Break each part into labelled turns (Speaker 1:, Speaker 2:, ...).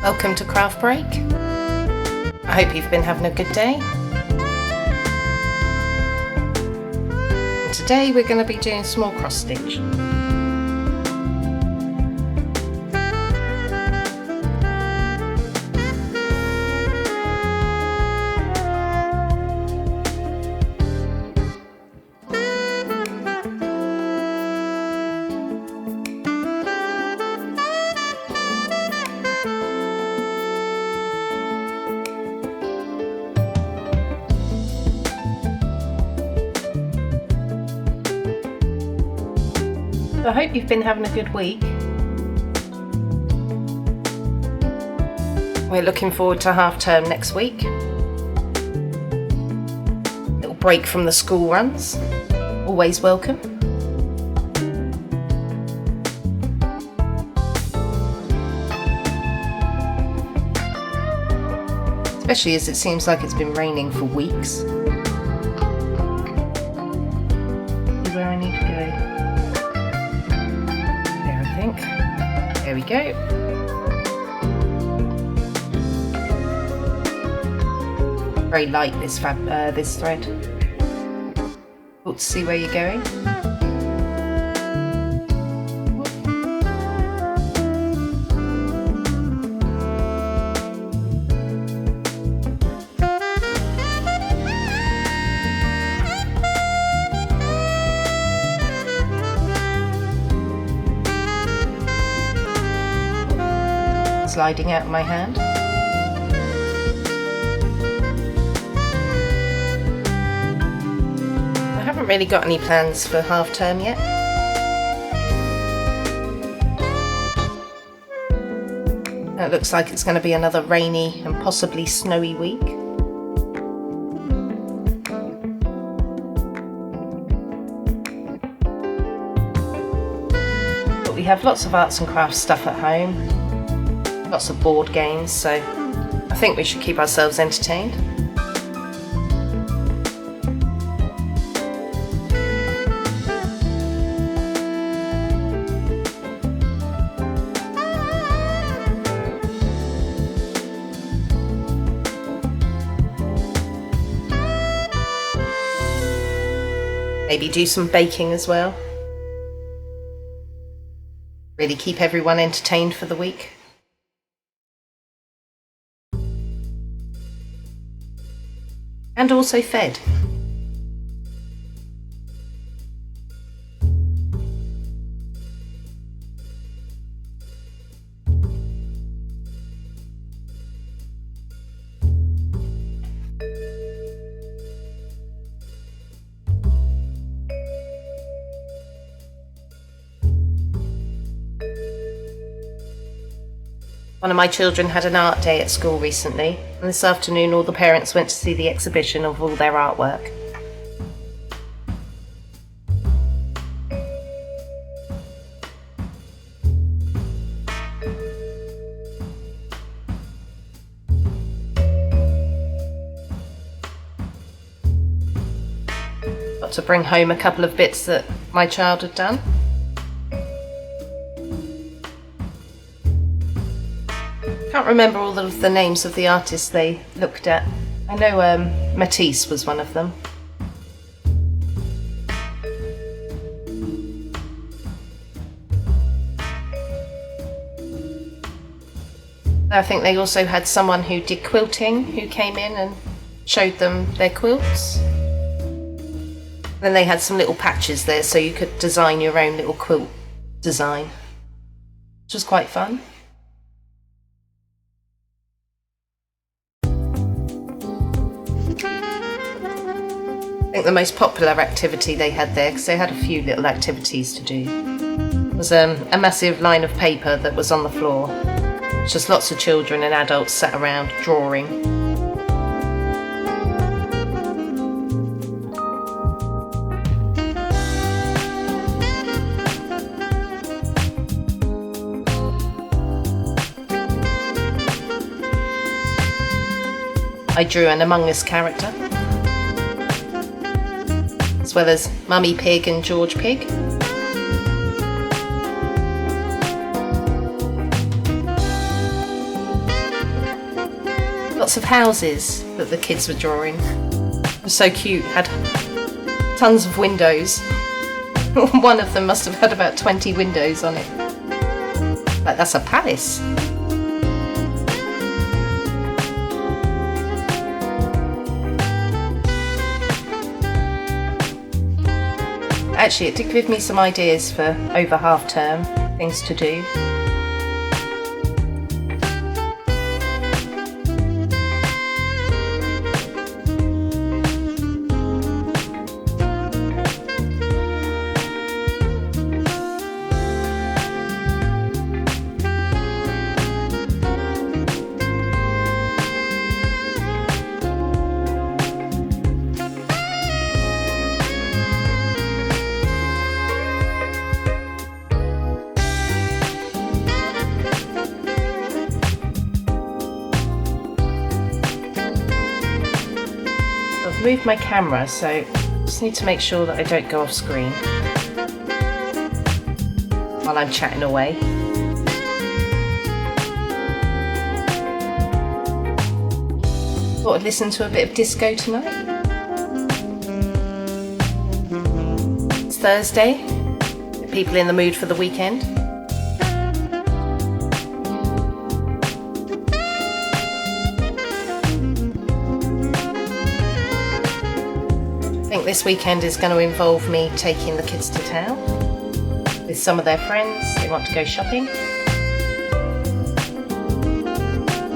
Speaker 1: Welcome to CraftBreak. I hope you've been having a good day. And today we're going to be doing some more cross stitch. I hope you've been having a good week. We're looking forward to half term next week. Little break from the school runs. Always welcome. Especially as it seems like it's been raining for weeks. See where I need to go. There we go. Very light this thread. Got to see where you're going. Sliding out of my hand. I haven't really got any plans for half term yet. It looks like it's going to be another rainy and possibly snowy week. But we have lots of arts and crafts stuff at home. Lots of board games, so I think we should keep ourselves entertained. Maybe do some baking as well. Really keep everyone entertained for the week. And also fed. One of my children had an art day at school recently, and this afternoon all the parents went to see the exhibition of all their artwork. Got to bring home a couple of bits that my child had done. Can't remember all of the names of the artists they looked at. I know Matisse was one of them. I think they also had someone who did quilting who came in and showed them their quilts. Then they had some little patches there so you could design your own little quilt design, which was quite fun. I think the most popular activity they had there, because they had a few little activities to do, was a massive line of paper that was on the floor. Just lots of children and adults sat around drawing. I drew an Among Us character, as well as Mummy Pig and George Pig. lots of houses that the kids were drawing. It was so cute, had tons of windows. One of them must have had about 20 windows on it. Like, that's a palace. Actually, it did give me some ideas for over half term, things to do. Moved my camera, so I just need to make sure that I don't go off screen while I'm chatting away. Thought I'd listen to a bit of disco tonight. It's Thursday. Are people in the mood for the weekend? This weekend is going to involve me taking the kids to town with some of their friends. They want to go shopping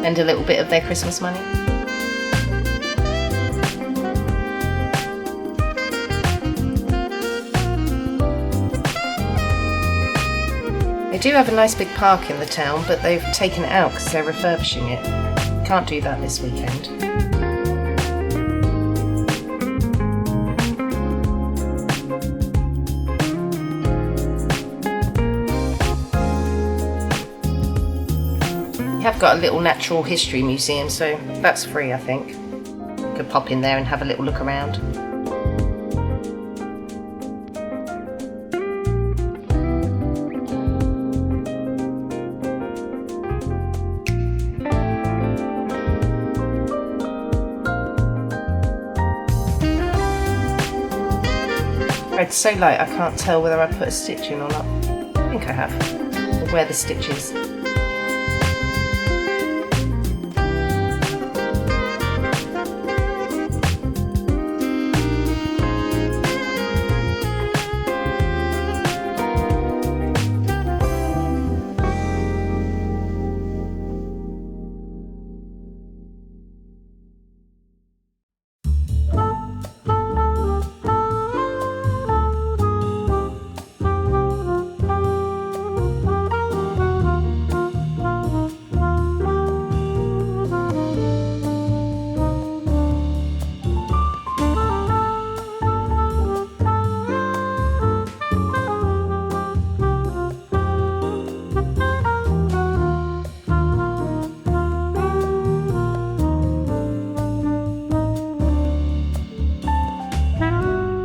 Speaker 1: and a little bit of their Christmas money. They do have a nice big park in the town, but they've taken it out because they're refurbishing it. Can't do that this weekend. I've got a little natural history museum, so that's free, I think. You could pop in there and have a little look around. It's so light I can't tell whether I put a stitch in or not. I think I have. Or where the stitch is.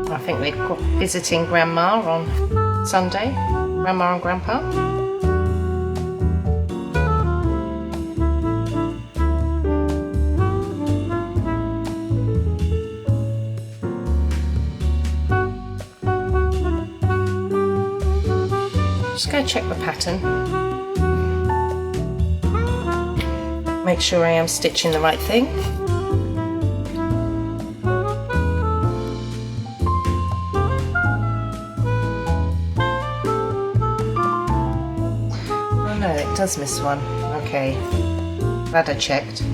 Speaker 1: I think we're visiting Grandma on Sunday, Grandma and Grandpa. Just go check the pattern. Make sure I am stitching the right thing. No, it does miss one. Okay, glad I checked.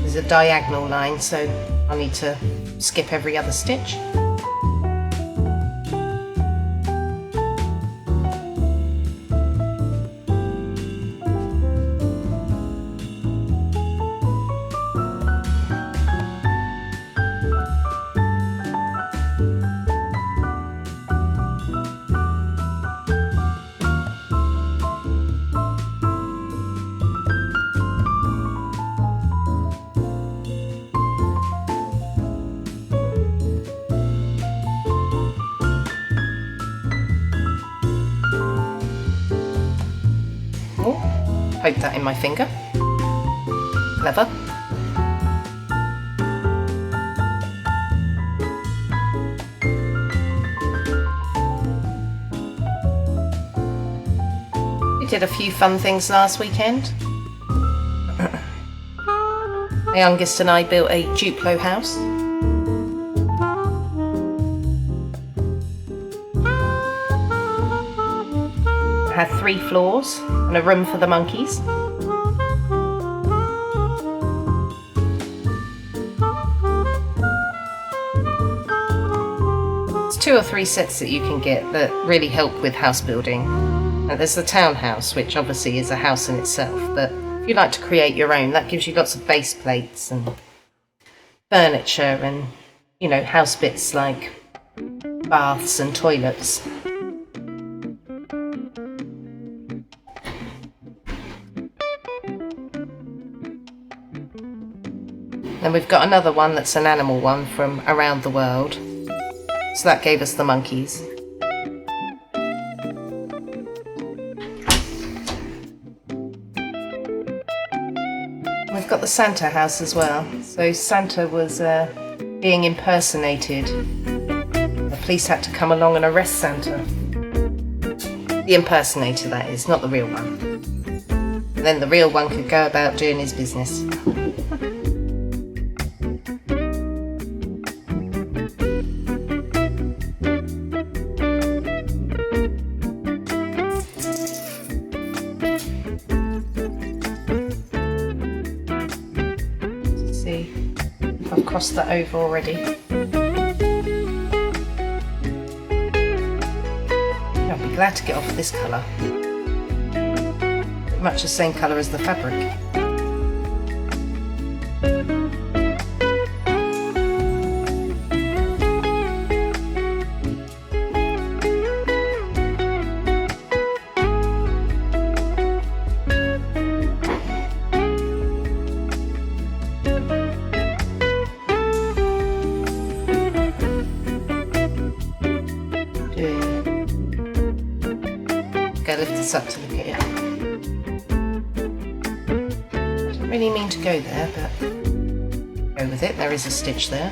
Speaker 1: There's a diagonal line, so I need to skip every other stitch. poke that in my finger. Clever. We did a few fun things last weekend. My youngest and I built a Duplo house. It had 3 floors and a room for the monkeys. There's 2 or 3 sets that you can get that really help with house building. And there's the townhouse, which obviously is a house in itself, but if you like to create your own, that gives you lots of base plates and furniture and, you know, house bits like baths and toilets. Then we've got another one that's an animal one from around the world. So that gave us the monkeys. We've got the Santa house as well. So Santa was being impersonated. The police had to come along and arrest Santa. The impersonator, that is, not the real one. And then the real one could go about doing his business. I've crossed that over already. I'll be glad to get off this colour. Much the same colour as the fabric. Lift this up to look at it. I didn't really mean to go there, but go with it. There is a stitch there.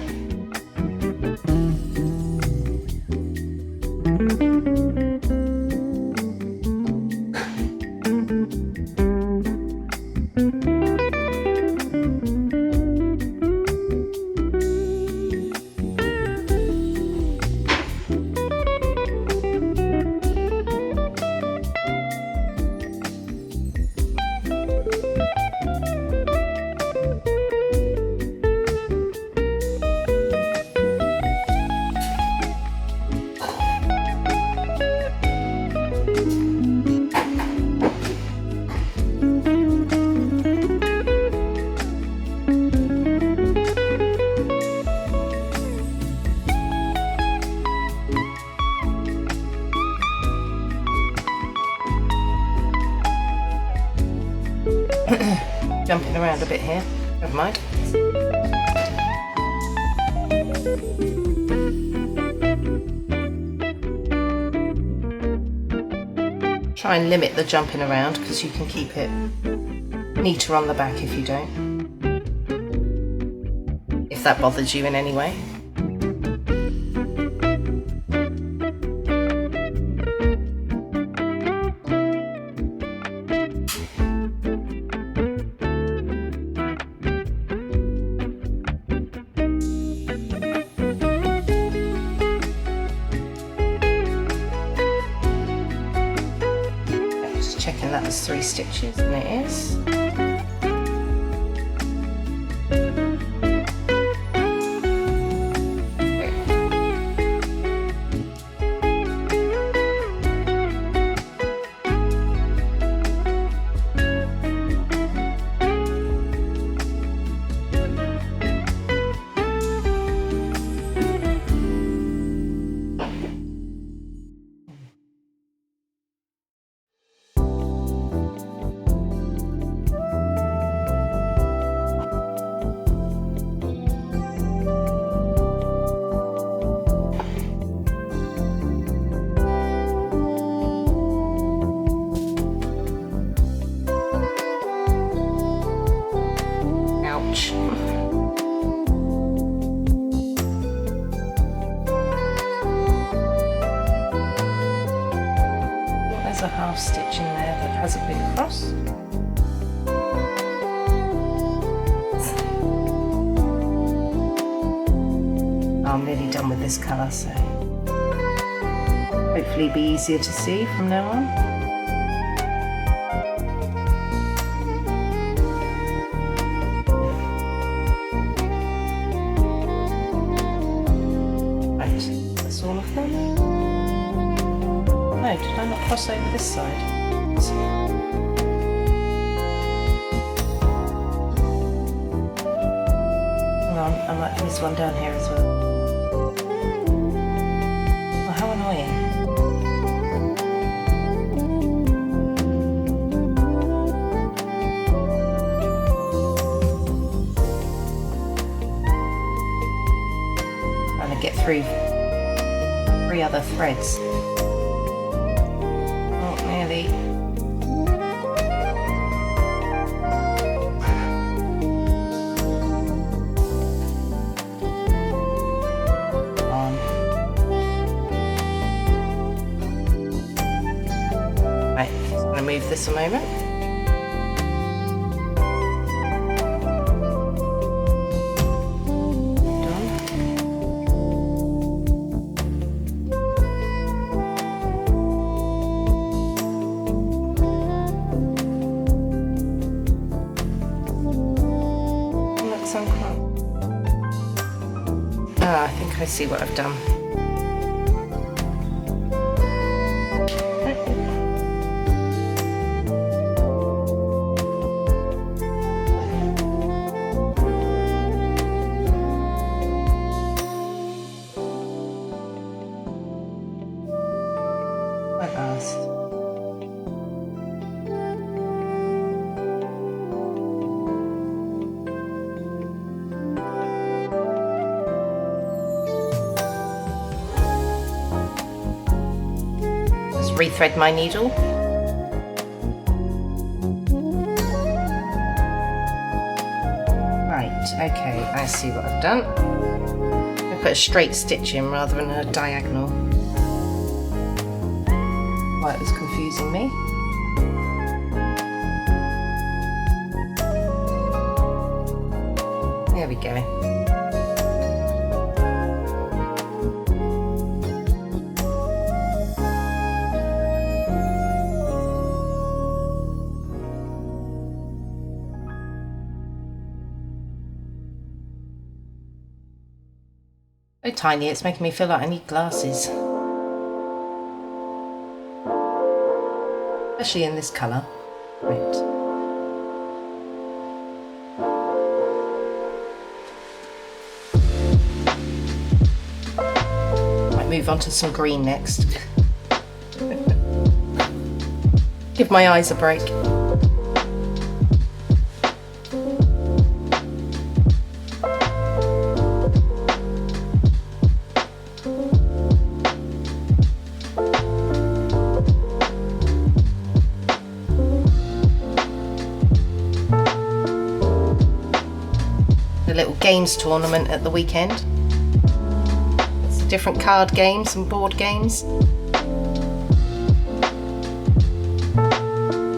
Speaker 1: Jumping around a bit here, never mind. Try and limit the jumping around because you can keep it neater on the back if you don't. If that bothers you in any way. Checking that there's 3 stitches, and it is. There's a half stitch in there that hasn't been crossed. I'm nearly done with this colour, so hopefully be easier to see from now on. Right, that's all of them. No, did I not cross over this side? Hang on, I might miss one down here as well. Oh, how annoying. Trying to get through 3 other threads. Nearly. Right, just going to move this a moment. Ah, I think I see what I've done. At last. Rethread my needle. Right, okay, I see what I've done. I put a straight stitch in rather than a diagonal. Why it was confusing me. There we go. So tiny, it's making me feel like I need glasses. Especially in this colour. Right. Might move on to some green next. Give my eyes a break. Little games tournament at the weekend. It's different card games and board games.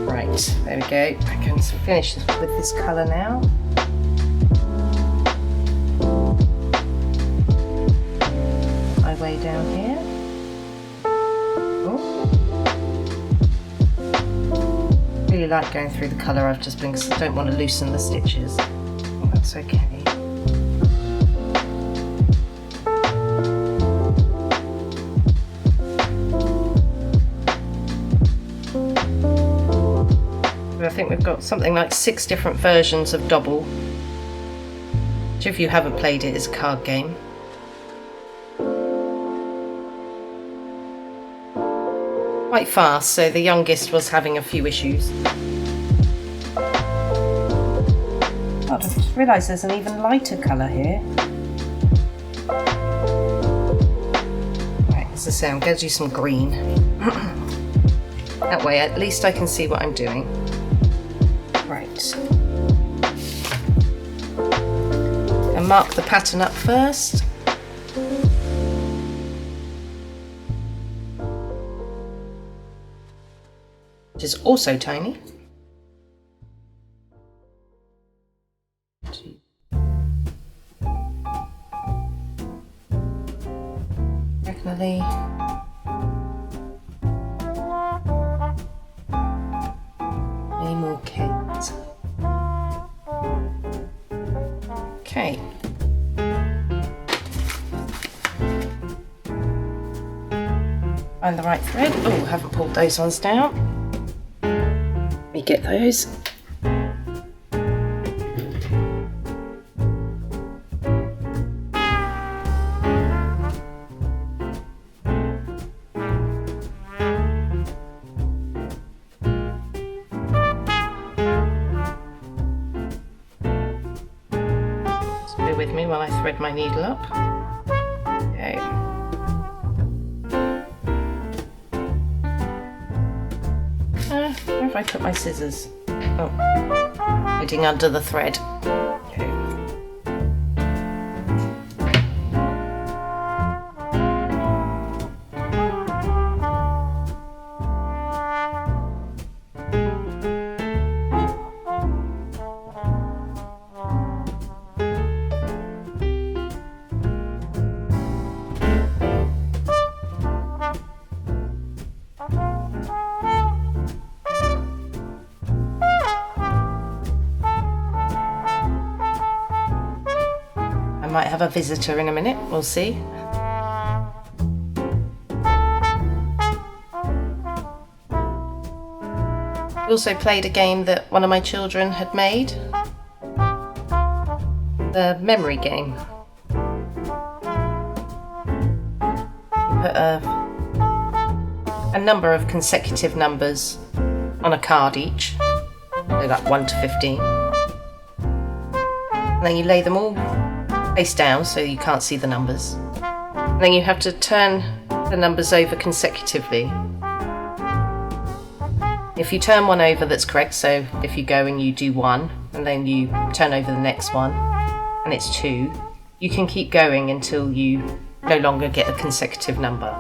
Speaker 1: Right, there we go. I can finish with this colour now. My way down here. Oh. Really like going through the colour I've just been, because I don't want to loosen the stitches. Oh, that's okay. I think we've got something like 6 different versions of Dobble, which if you haven't played it is a card game. Quite fast, so the youngest was having a few issues. Oh, I just realised there's an even lighter colour here. Right, as I say, I'm going to do some green. That way at least I can see what I'm doing. Right. And mark the pattern up first. which is also tiny. Diagonally. Any more kids? Okay. Find the right thread. Oh, haven't pulled those ones down. Let me get those. Just bear with me while I thread my needle up. Okay. Where have I put my scissors? Oh, hiding under the thread. Okay. I might have a visitor in a minute, we'll see. We also played a game that one of my children had made. The memory game. You put a number of consecutive numbers on a card each. So like 1 to 15. And then you lay them all face down so you can't see the numbers. And then you have to turn the numbers over consecutively. If you turn one over that's correct, so if you go and you do 1 and then you turn over the next one and it's 2, you can keep going until you no longer get a consecutive number.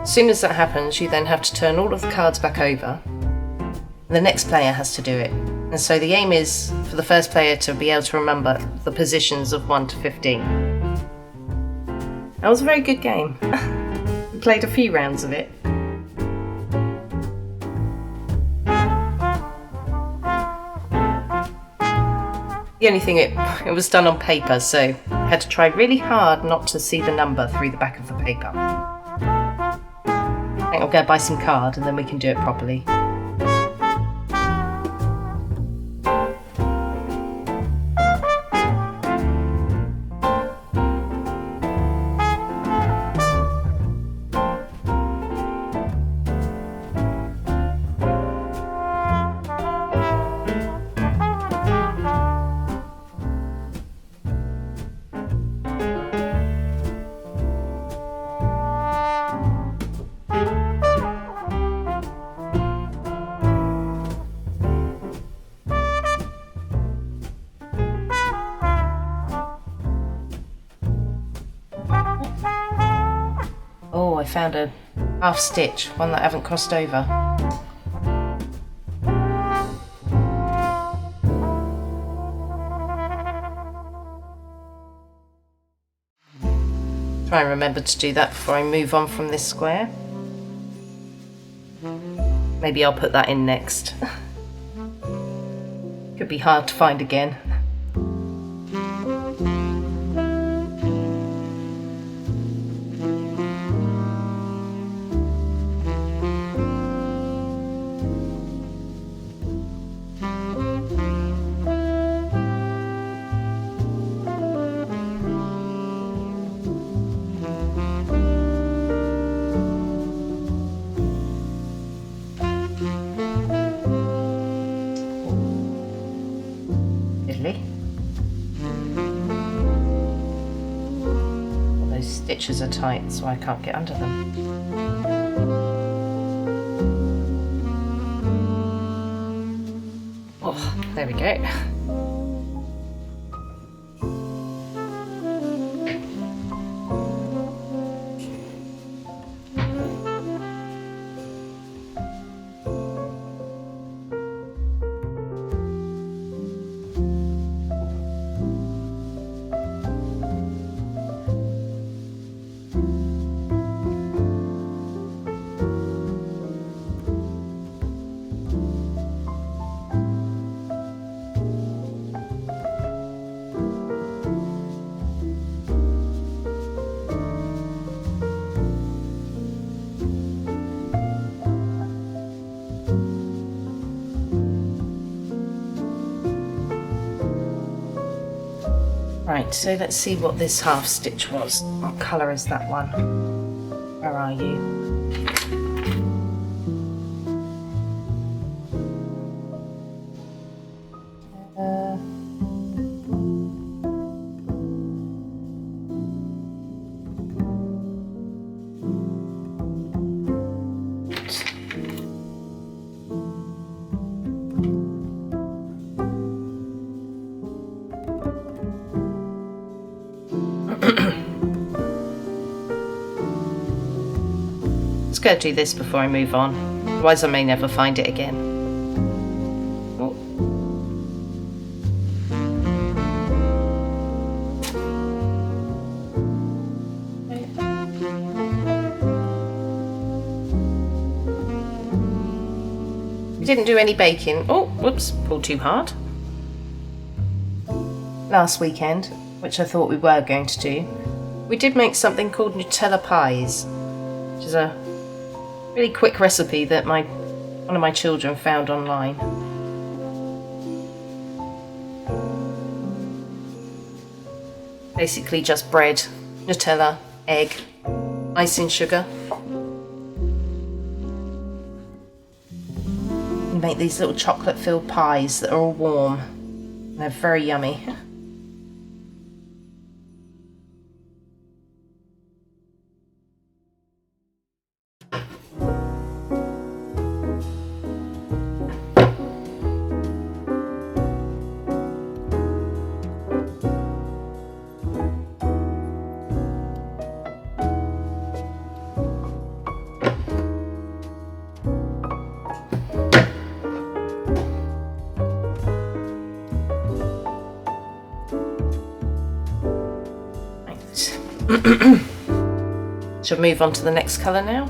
Speaker 1: As soon as that happens, you then have to turn all of the cards back over. The next player has to do it. And so the aim is for the first player to be able to remember the positions of 1 to 15. That was a very good game. We played a few rounds of it. The only thing, it was done on paper, so I had to try really hard not to see the number through the back of the paper. I think I'll go buy some card and then we can do it properly. Oh, I found a half stitch, one that I haven't crossed over. Try and remember to do that before I move on from this square. Maybe I'll put that in next. Could be hard to find again. Those stitches are tight, so I can't get under them. Oh, there we go. Right, so let's see what this half stitch was. What colour is that one? Where are you? Let's go do this before I move on, otherwise I may never find it again. Oh. We didn't do any baking. Oh, whoops, pulled too hard. Last weekend, which I thought we were going to do, we did make something called Nutella pies, which is a really quick recipe that one of my children found online. Basically just bread, Nutella, egg, icing sugar. You make these little chocolate filled pies that are all warm. And they're very yummy. Shall we move on to the next colour now?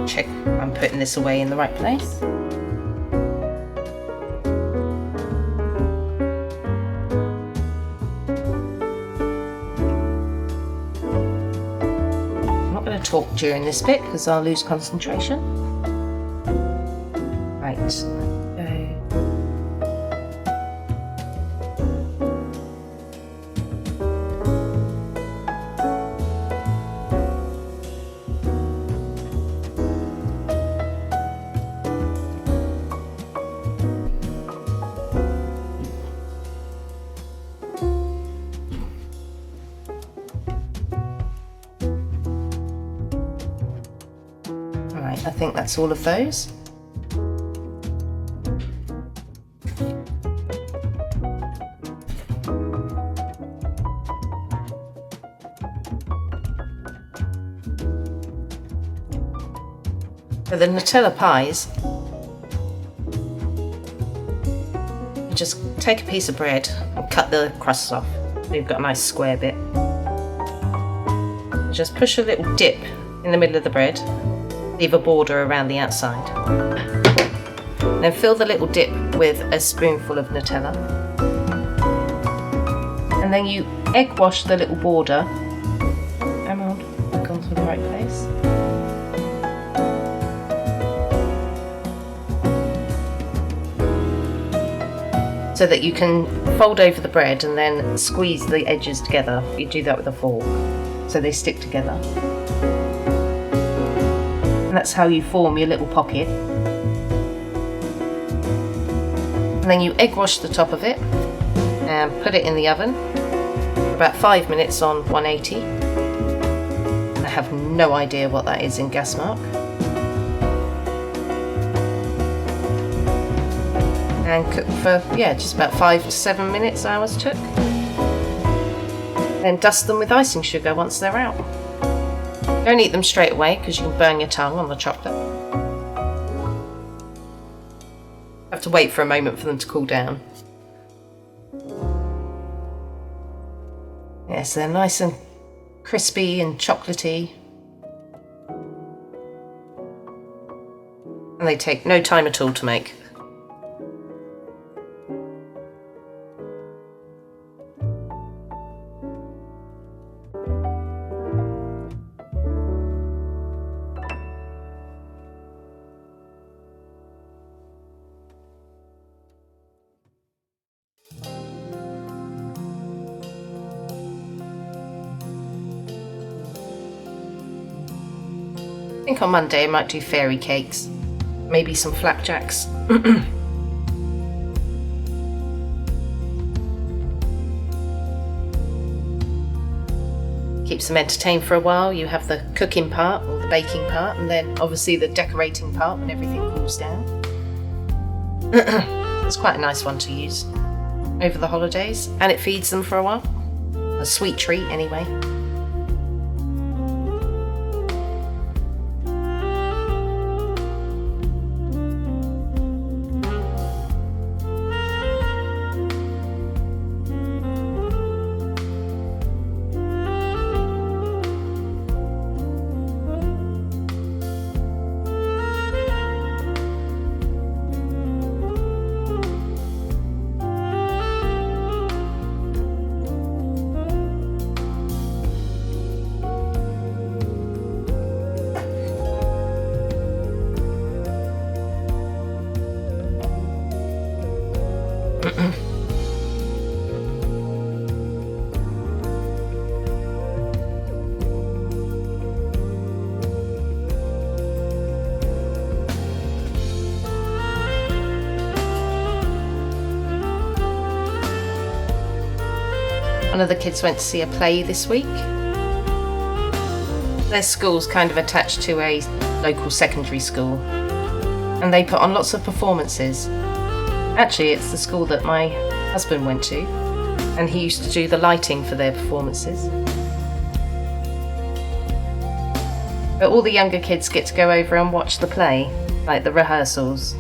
Speaker 1: Check I'm putting this away in the right place. I'm not going to talk during this bit because I'll lose concentration. Right. I think that's all of those. For the Nutella pies, you just take a piece of bread and cut the crusts off so you've got a nice square bit. Just push a little dip in the middle of the bread. Leave a border around the outside. Then fill the little dip with a spoonful of Nutella. And then you egg wash the little border. Come on, I've gone to the right place. So that you can fold over the bread and then squeeze the edges together. You do that with a fork, so they stick together. That's how you form your little pocket. And then you egg wash the top of it and put it in the oven for about 5 minutes on 180. I have no idea what that is in gas mark. And cook for just about 5 to 7 minutes ours took. Then dust them with icing sugar once they're out. Don't eat them straight away because you can burn your tongue on the chocolate. Have to wait for a moment for them to cool down. Yes, they're nice and crispy and chocolatey. And they take no time at all to make. think on Monday I might do fairy cakes. Maybe some flapjacks. Keeps them entertained for a while. You have the cooking part or the baking part, and then obviously the decorating part when everything cools down. It's quite a nice one to use over the holidays, and it feeds them for a while. A sweet treat anyway. One of the kids went to see a play this week. Their school's kind of attached to a local secondary school, and they put on lots of performances. Actually, it's the school that my husband went to, and he used to do the lighting for their performances. But all the younger kids get to go over and watch the play, like the rehearsals.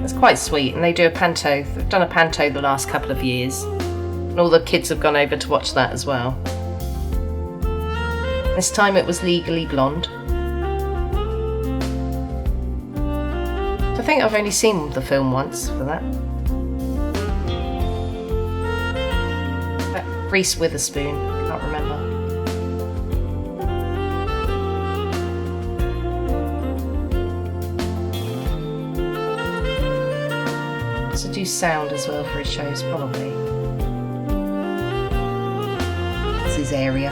Speaker 1: It's quite sweet, and they do a panto. They've done a panto the last couple of years, and all the kids have gone over to watch that as well. This time it was Legally Blonde. I think I've only seen the film once for that. Reese Witherspoon, can't remember. To do sound as well for his shows, probably. It's his area.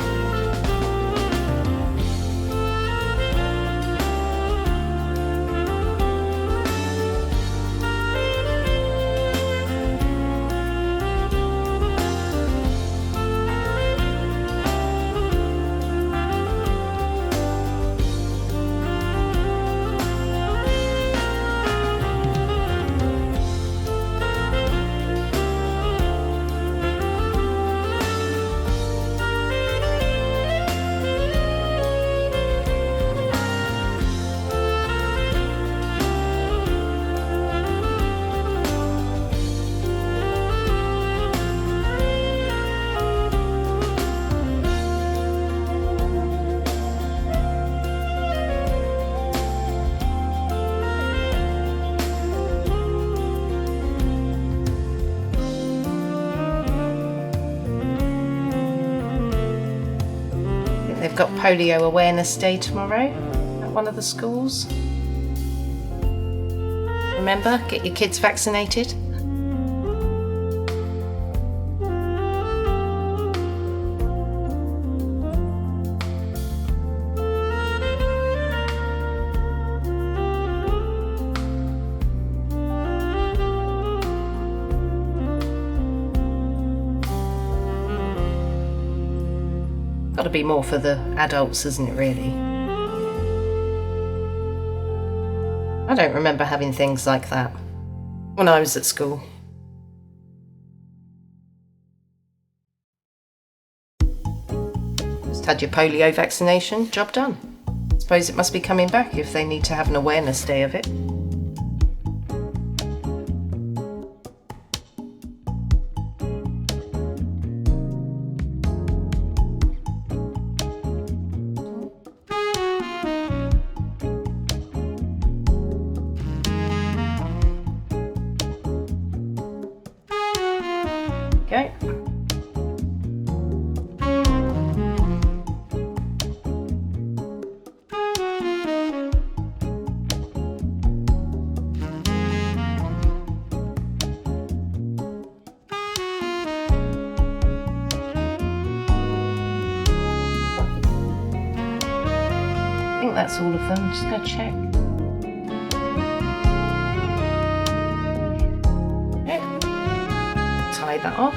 Speaker 1: They've got Polio Awareness Day tomorrow at one of the schools. Remember, get your kids vaccinated. Got to be more for the adults, isn't it, really? I don't remember having things like that when I was at school. Just had your polio vaccination, job done. Suppose it must be coming back if they need to have an awareness day of it. Okay. that's all of them. Just go check. Okay. Tie that off.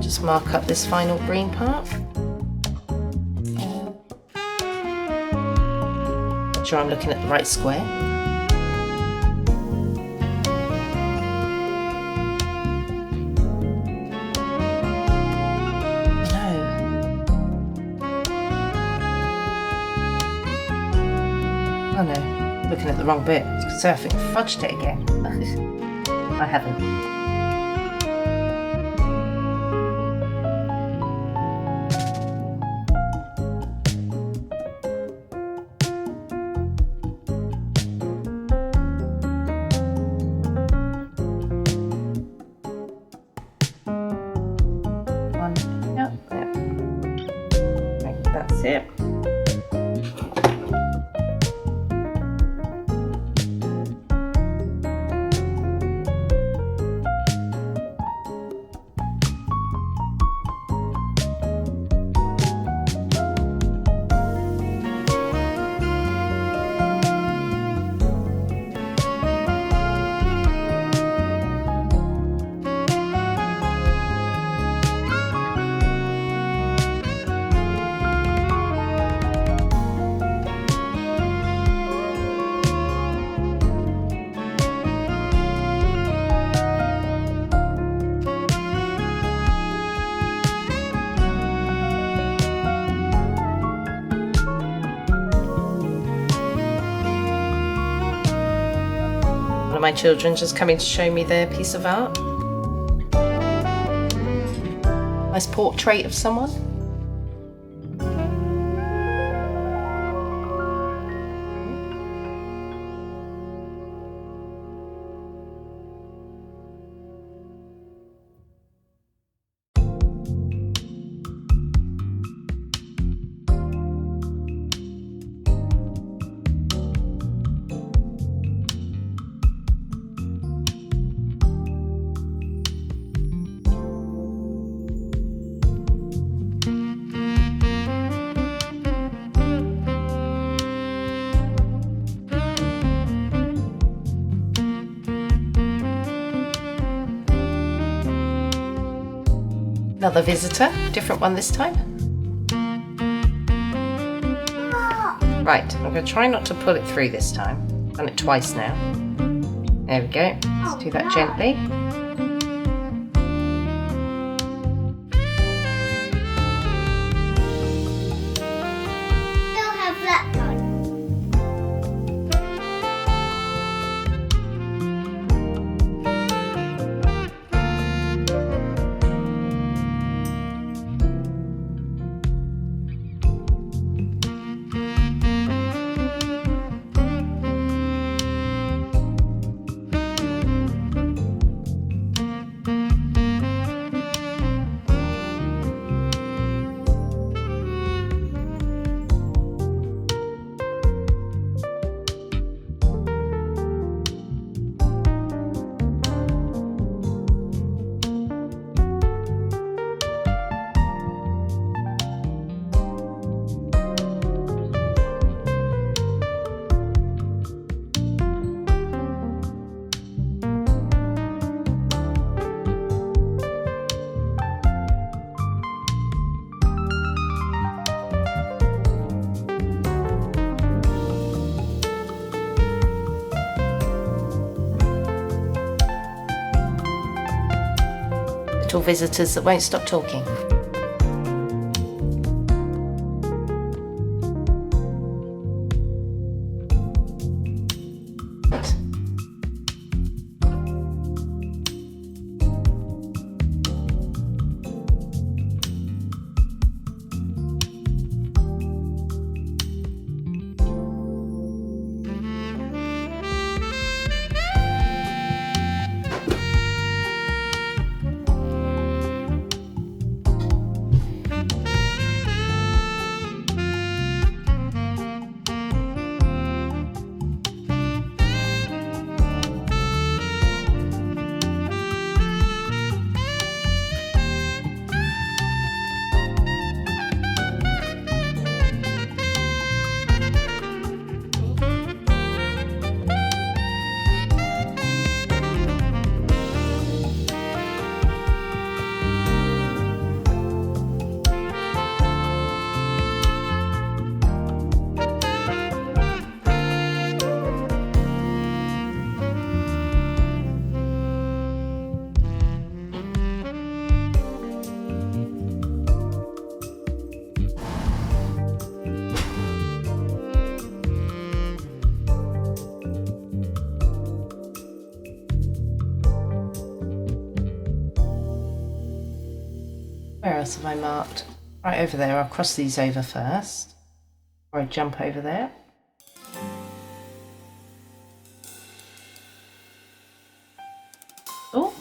Speaker 1: Just mark up this final green part. Make sure I'm looking at the right square. Oh no, looking at the wrong bit. So I think I fudged it again. I haven't. That's it. My children just coming to show me their piece of art. Nice portrait of someone. Another visitor, different one this time. Right, I'm going to try not to pull it through this time. I've done it twice now. There we go. Let's do that gently.
Speaker 2: Still have that one.
Speaker 1: Visitors that won't stop talking. Where else have I marked? Right over there. I'll cross these over first. Or I jump over there. Oh.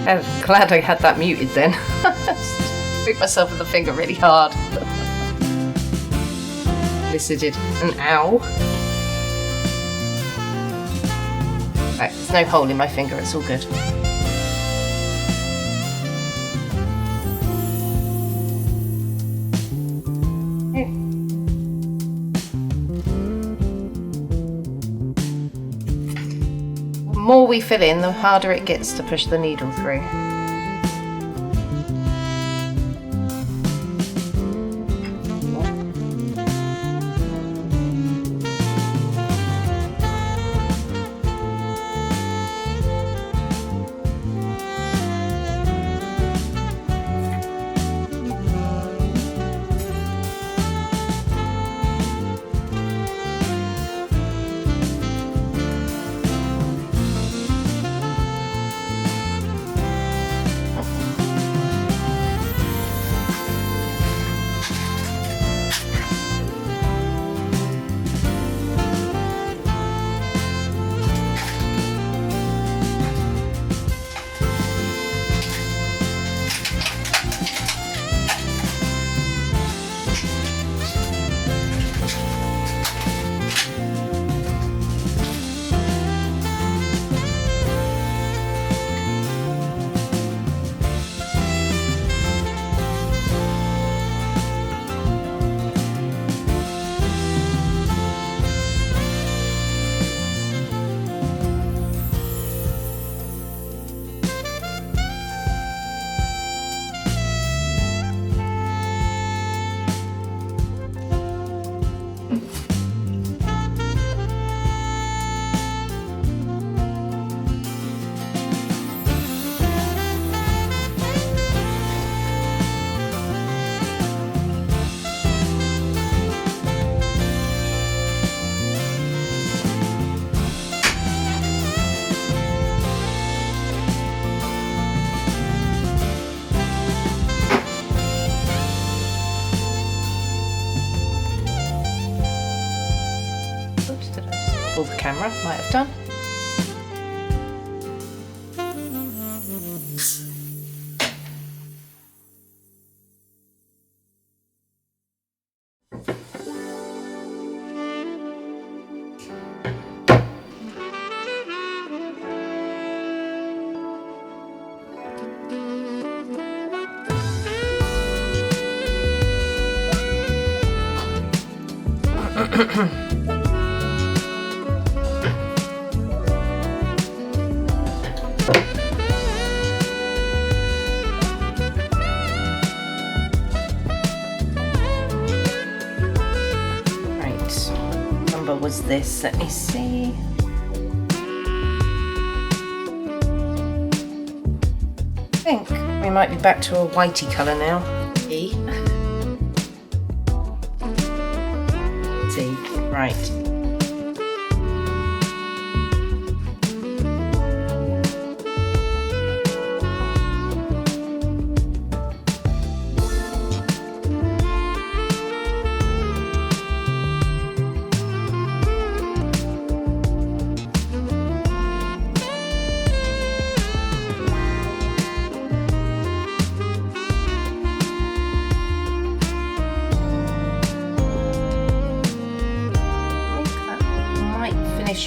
Speaker 1: I'm glad I had that muted then. Hit myself with the finger really hard. Elicited an ow. Right, there's no hole in my finger, it's all good. The more we fill in, the harder it gets to push the needle through. The camera might have done. Was this? Let me see. I think we might be back to a whitey colour now. E. See, right.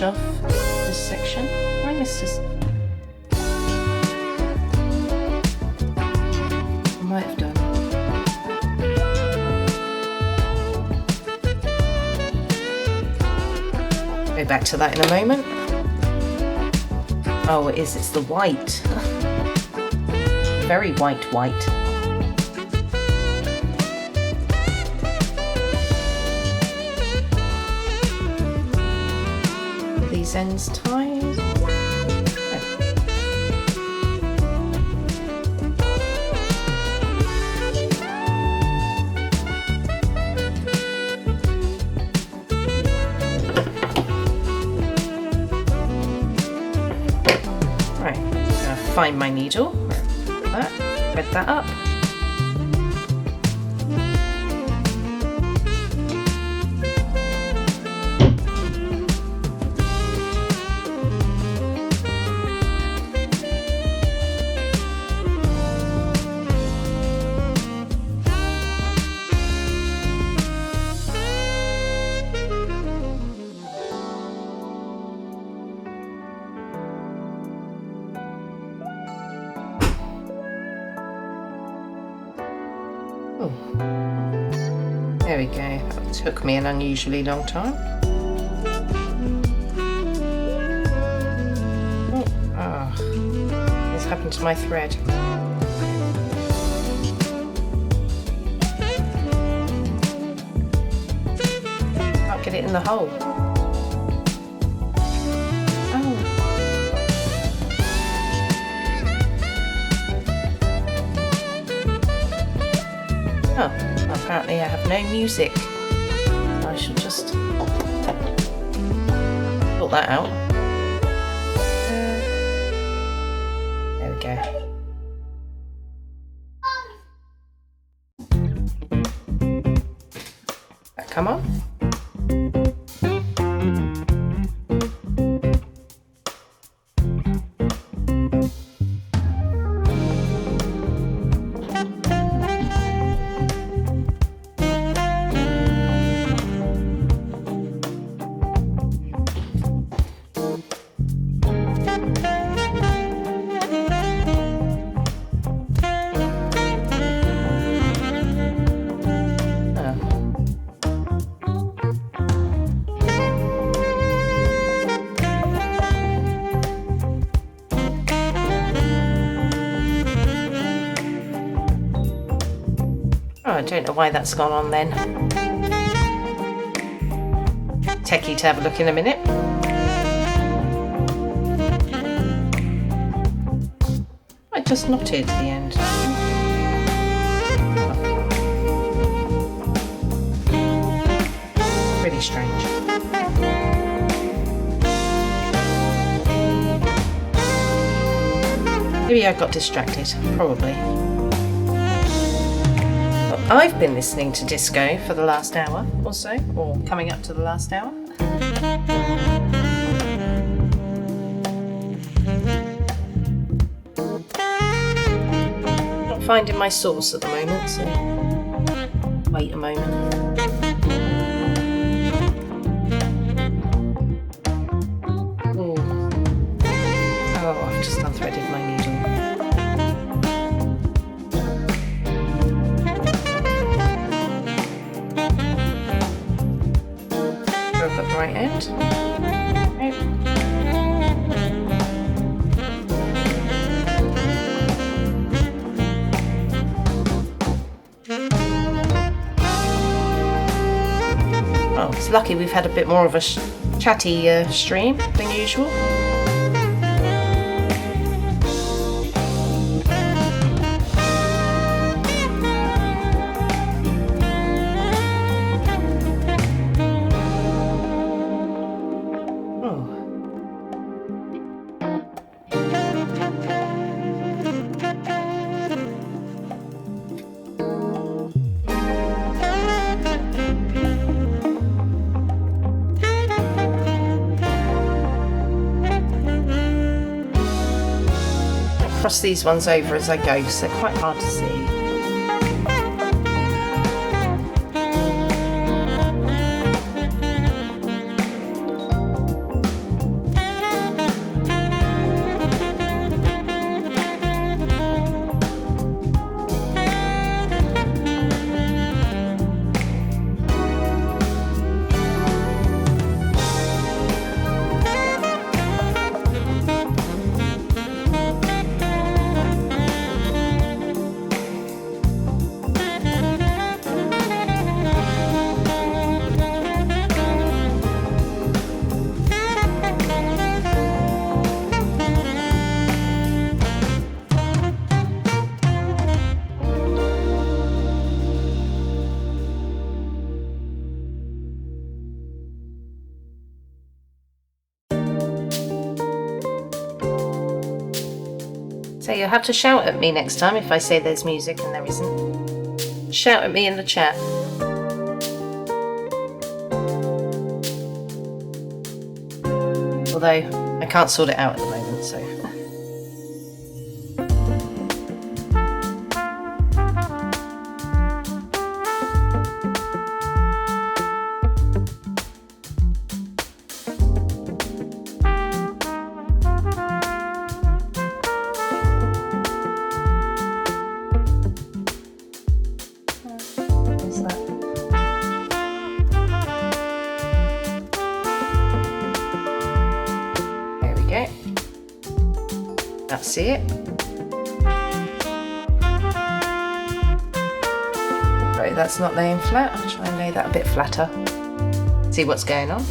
Speaker 1: off this section. I missed this. I might have done. Go back to that in a moment. Oh, it is. It's the white. Very white. These ends tied. Right, I'm gonna find my needle. Thread that up. There we go. That took me an unusually long time. What's happened to my thread? Can't get it in the hole. Oh, apparently I have no music. I shall just sort that out. There we go. Come on. I don't know why that's gone on then. Techie to have a look in a minute. I just knotted the end. Really strange. Maybe I got distracted, probably. I've been listening to disco for the last hour or so, or coming up to the last hour. Not finding my source at the moment, so wait a moment. Ooh. Oh, I've just unthreaded my needle. At the right end. Okay. Oh, it's lucky we've had a bit more of a chatty stream than usual. Cross these ones over as I go, so they're quite hard to see. So you'll have to shout at me next time if I say there's music and there isn't. Shout at me in the chat. Although I can't sort it out at the moment, so. See it? Right, that's not laying flat. I'll try and lay that a bit flatter. See what's going on.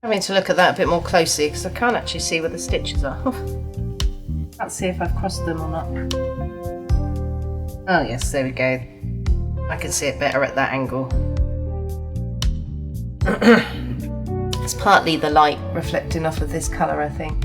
Speaker 1: Having to look at that a bit more closely because I can't actually see where the stitches are. Let's see if I've crossed them or not. Oh yes, there we go. I can see it better at that angle. It's partly the light reflecting off of this colour, I think.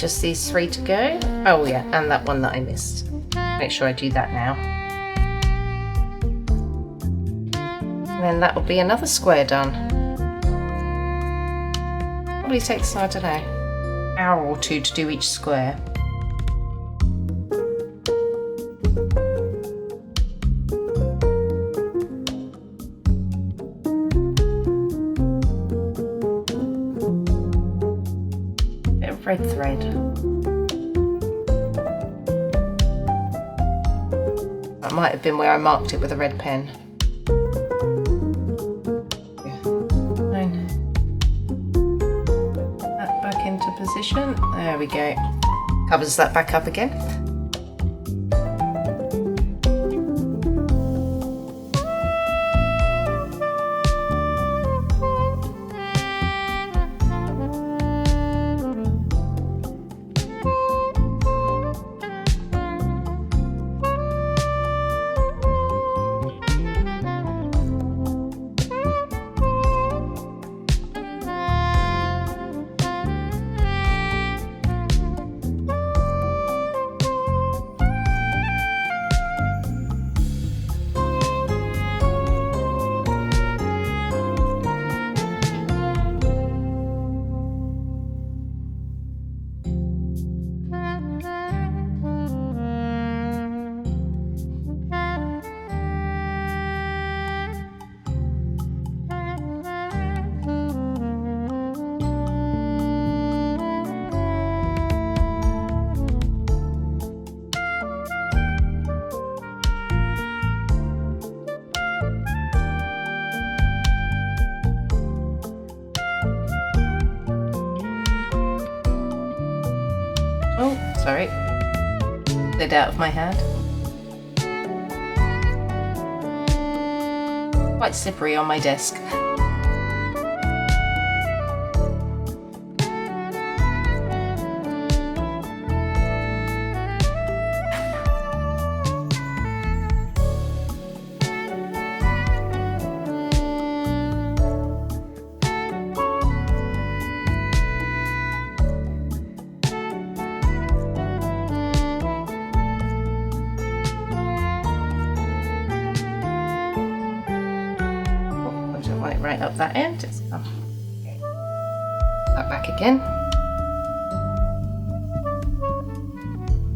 Speaker 1: just these 3 to go. Oh yeah, and that one that I missed. Make sure I do that now. And then that will be another square done. Probably takes, I don't know, an hour or 2 to do each square. Red thread. That might have been where I marked it with a red pen. Yeah. And that back into position. There we go. Covers that back up again. Oh, sorry. Slid out of my hand. Quite slippery on my desk. Right up that end. It's that back again.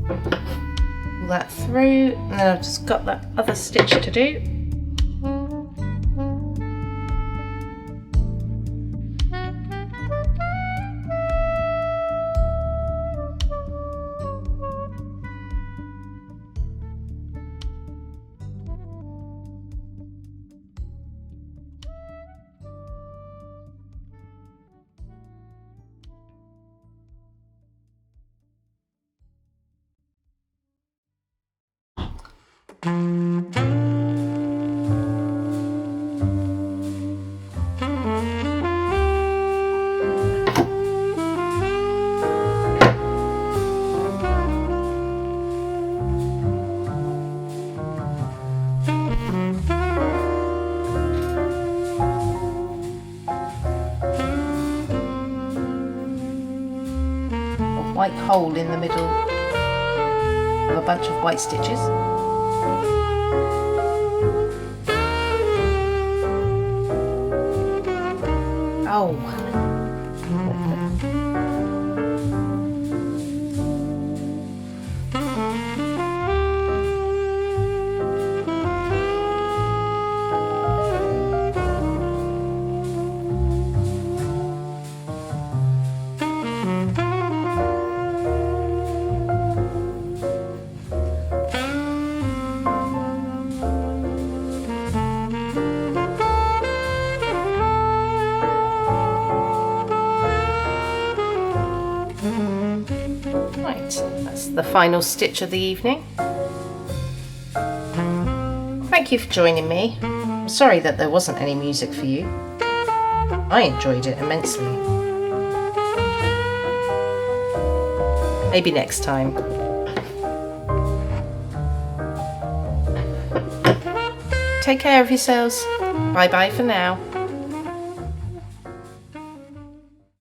Speaker 1: Pull that through, and then I've just got that other stitch to do. White hole in the middle of a bunch of white stitches. Oh. That's the final stitch of the evening. Thank you for joining me. I'm sorry that there wasn't any music for you. I enjoyed it immensely. Maybe next time. Take care of yourselves. Bye bye for now.